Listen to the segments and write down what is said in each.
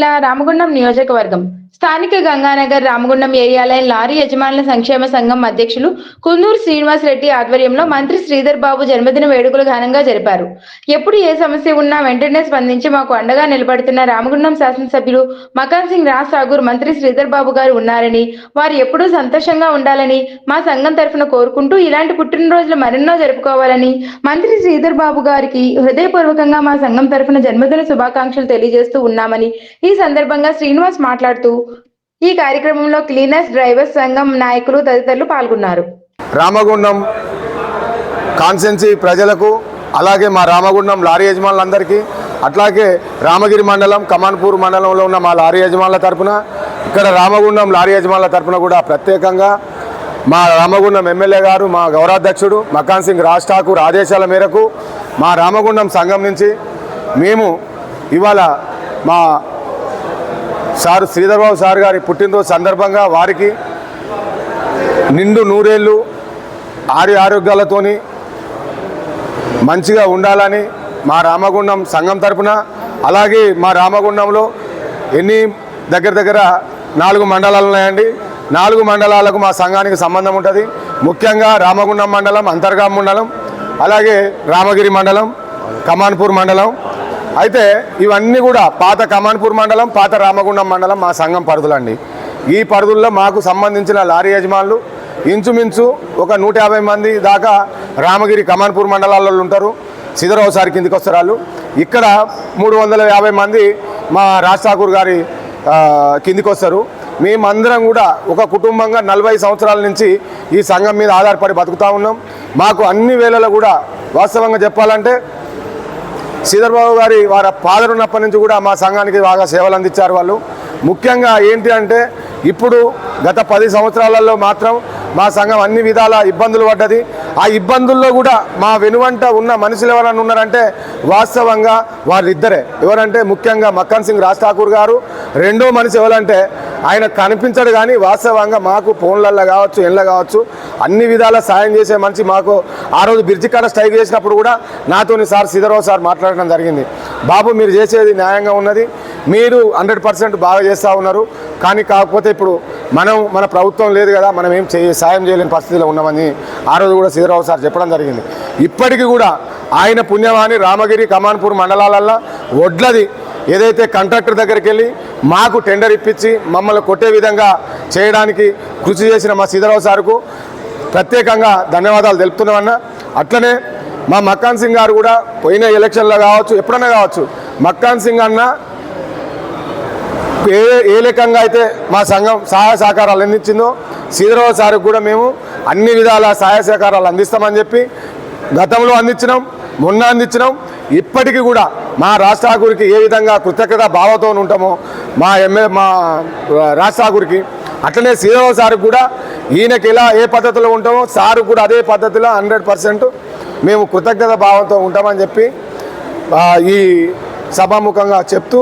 జిల్లా రామగుండం నియోజకవర్గం స్థానిక గంగానగర్ రామగుండం ఏరియాలో లారీ యజమానుల సంక్షేమ సంఘం అధ్యక్షులు కుందూరు శ్రీనివాస్ రెడ్డి ఆధ్వర్యంలో మంత్రి శ్రీధర్ బాబు జన్మదిన వేడుకలు ఘనంగా జరిపారు. ఎప్పుడు ఏ సమస్య ఉన్నా వెంటనే స్పందించి మాకు అండగా నిలబడుతున్న రామగుండం శాసనసభ్యులు మకాన్ సింగ్ రాజ్ ఠాకూర్ మంత్రి శ్రీధర్ బాబు గారు ఉన్నారని, వారు ఎప్పుడూ సంతోషంగా ఉండాలని మా సంఘం తరఫున కోరుకుంటూ ఇలాంటి పుట్టినరోజులు మరెన్నో జరుపుకోవాలని మంత్రి శ్రీధర్ బాబు గారికి హృదయపూర్వకంగా మా సంఘం తరఫున జన్మదిన శుభాకాంక్షలు తెలియజేస్తూ ఉన్నామని ఈ సందర్భంగా శ్రీనివాస్ మాట్లాడుతూ ఈ కార్యక్రమంలో క్లీనర్స్ డ్రైవర్స్ సంఘం నాయకులు తదితరులు పాల్గొన్నారు. రామగుండం కాన్స్టెన్సీ ప్రజలకు, అలాగే మా రామగుండం లారీ యజమానులందరికీ, అట్లాగే రామగిరి మండలం కమాన్పూర్ మండలంలో ఉన్న మా లారీ యజమానుల తరఫున, ఇక్కడ రామగుండం లారీ యజమానుల తరఫున కూడా ప్రత్యేకంగా మా రామగుండం ఎమ్మెల్యే గారు, మా గౌరవాధ్యక్షుడు మకాన్ సింగ్ రాజ్ ఠాకూర్ ఆదేశాల మేరకు మా రామగుండం సంఘం నుంచి మేము ఇవాళ మా సార్ శ్రీధర్ బాబు సార్ గారి పుట్టినరోజు సందర్భంగా వారికి నిండు నూరేళ్ళు ఆరోగ్యాలతోని మంచిగా ఉండాలని మా రామగుండం సంఘం తరపున, అలాగే మా రామగుండంలో దగ్గర 4 మండలాలు ఉన్నాయండి. 4 మండలాలకు మా సంఘానికి సంబంధం ఉంటుంది. ముఖ్యంగా రామగుండం మండలం, అంతర్గాం మండలం, అలాగే రామగిరి మండలం, కమాన్పూర్ మండలం. అయితే ఇవన్నీ కూడా పాత కమాన్పూర్ మండలం, పాత రామగుండం మండలం మా సంఘం పరిధులండి. ఈ పరిధుల్లో మాకు సంబంధించిన లారీ యజమానులు ఇంచుమించు ఒక 150 మంది దాకా రామగిరి కమాన్పూర్ మండలాలలో ఉంటారు. శ్రీధర్రావు సార్ కిందికి వస్తారు వాళ్ళు. ఇక్కడ 350 మంది మా రాజ్ ఠాకూర్ గారి కిందికి వస్తారు. మేమందరం కూడా ఒక కుటుంబంగా 40 సంవత్సరాల నుంచి ఈ సంఘం మీద ఆధారపడి బతుకుతూ ఉన్నాం. మాకు అన్ని వేళలో కూడా వాస్తవంగా చెప్పాలంటే శ్రీధర్ బాబు గారి వారి ఫాదర్ ఉన్నప్పటి నుంచి కూడా మా సంఘానికి బాగా సేవలు అందించారు వాళ్ళు. ముఖ్యంగా ఏంటి అంటే ఇప్పుడు గత 10 సంవత్సరాలలో మాత్రం మా సంఘం అన్ని విధాల ఇబ్బందులు పడ్డది. ఆ ఇబ్బందుల్లో కూడా మా వెనువంట ఉన్న మనుషులు ఎవరైనా ఉన్నారంటే వాస్తవంగా వాళ్ళిద్దరే. ఎవరంటే ముఖ్యంగా మకాన్ సింగ్ రాజ్ ఠాకూర్ గారు. రెండో మనిషి ఎవరంటే ఆయన కనిపించడు కానీ వాస్తవంగా మాకు ఫోన్లలో కావచ్చు, ఎండ్లో కావచ్చు అన్ని విధాల సాయం చేసే మనిషి. మాకు ఆ రోజు బ్రిడ్జి కాడ స్ట్రైక్ చేసినప్పుడు కూడా నాతోని సార్ శ్రీధర్రావు సార్ మాట్లాడడం జరిగింది. బాబు మీరు చేసేది న్యాయంగా ఉన్నది, మీరు 100% బాగా చేస్తూ ఉన్నారు, కానీ కాకపోతే ఇప్పుడు మన ప్రభుత్వం లేదు కదా, మనం ఏం సాయం చేయలేని పరిస్థితిలో ఉన్నామని ఆ రోజు కూడా శ్రీధర్రావు సార్ చెప్పడం జరిగింది. ఇప్పటికీ కూడా ఆయన పుణ్యమాని రామగిరి కమాన్పూర్ మండలాలల్లో వడ్లది ఏదైతే కాంట్రాక్టర్ దగ్గరికి వెళ్ళి మాకు టెండర్ ఇప్పించి మమ్మల్ని కొట్టే విధంగా చేయడానికి కృషి చేసిన మా శ్రీధర్రావు సార్కు ప్రత్యేకంగా ధన్యవాదాలు తెలుపుతున్నామన్నా. అట్లనే మా మకాన్ సింగ్ గారు కూడా పోయిన ఎలక్షన్లో కావచ్చు, ఎప్పుడన్నా కావచ్చు, మకాన్ సింగ్ అన్న ఏ లేకంగా అయితే మా సంఘం సహాయ సహకారాలు అందించిందో శ్రీధర్రావు సార్కి కూడా మేము అన్ని విధాల సహాయ సహకారాలు అందిస్తామని చెప్పి గతంలో అందించినాం, మొన్న అందించినాం. ఇప్పటికీ కూడా మా రాజ్ ఠాకూర్కి ఏ విధంగా కృతజ్ఞత భావంతో ఉంటామో మా రాజ్ ఠాకూర్కి, అట్లనే శ్రీధర్రావు సార్కి కూడా ఈయనకి ఎలా ఏ పద్ధతిలో ఉంటామో సార్ కూడా అదే పద్ధతిలో 100% మేము కృతజ్ఞత భావంతో ఉంటామని చెప్పి ఈ సభాముఖంగా చెప్తూ,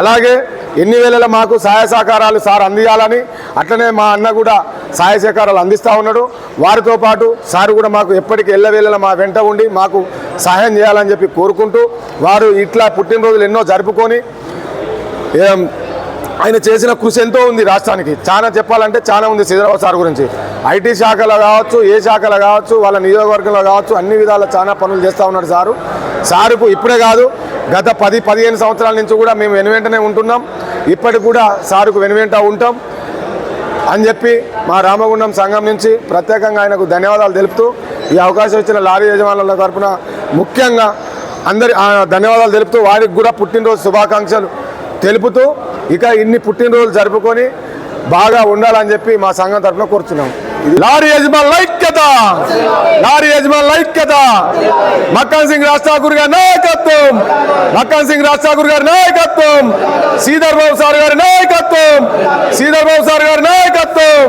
అలాగే ఎన్ని వేళలో మాకు సహాయ సహకారాలు సార్ అందియాలని, అట్లనే మా అన్న కూడా సహాయ సహకారాలు అందిస్తూ ఉన్నాడు. వారితో పాటు సార్ కూడా మాకు ఎప్పటికీ ఎల్లవేళలా మా వెంట ఉండి మాకు సహాయం చేయాలని చెప్పి కోరుకుంటూ, వారు ఇట్లా పుట్టినరోజులు ఎన్నో జరుపుకొని ఆయన చేసిన కృషి ఎంతో ఉంది రాష్ట్రానికి. చాలా చెప్పాలంటే చాలా ఉంది శ్రీధర్రావు సార్ గురించి. ఐటీ శాఖలో కావచ్చు, ఏ శాఖలో కావచ్చు, వాళ్ళ నియోజకవర్గంలో కావచ్చు, అన్ని విధాల చాలా పనులు చేస్తూ ఉన్నాడు సారుకు. ఇప్పుడే కాదు, గత 10-15 సంవత్సరాల నుంచి కూడా మేము వెనువెంటనే ఉంటున్నాం. ఇప్పటికి కూడా సారుకు వెనువెంట ఉంటాం అని చెప్పి మా రామగుండం సంఘం నుంచి ప్రత్యేకంగా ఆయనకు ధన్యవాదాలు తెలుపుతూ, ఈ అవకాశం ఇచ్చిన లారీ యజమానుల తరఫున ముఖ్యంగా అందరి ధన్యవాదాలు తెలుపుతూ, వారికి కూడా పుట్టినరోజు శుభాకాంక్షలు తెలుపుతూ ఇక ఇన్ని పుట్టినరోజులు జరుపుకొని బాగా ఉండాలని చెప్పి మా సంఘం తరఫున కోరుతున్నాం. లారీ యజమానుల ఐక్యత, లారీ యజమానుల ఐక్యత, మకాన్ సింగ్ రాజ్ ఠాకూర్ గారి నాయకత్వం, మకాన్ సింగ్ రాజ్ ఠాకూర్ గారి నాయకత్వం, శ్రీధర్ బాబు సార్ గారి నాయకత్వం, శ్రీధర్ బాబు సార్ గారి నాయకత్వం.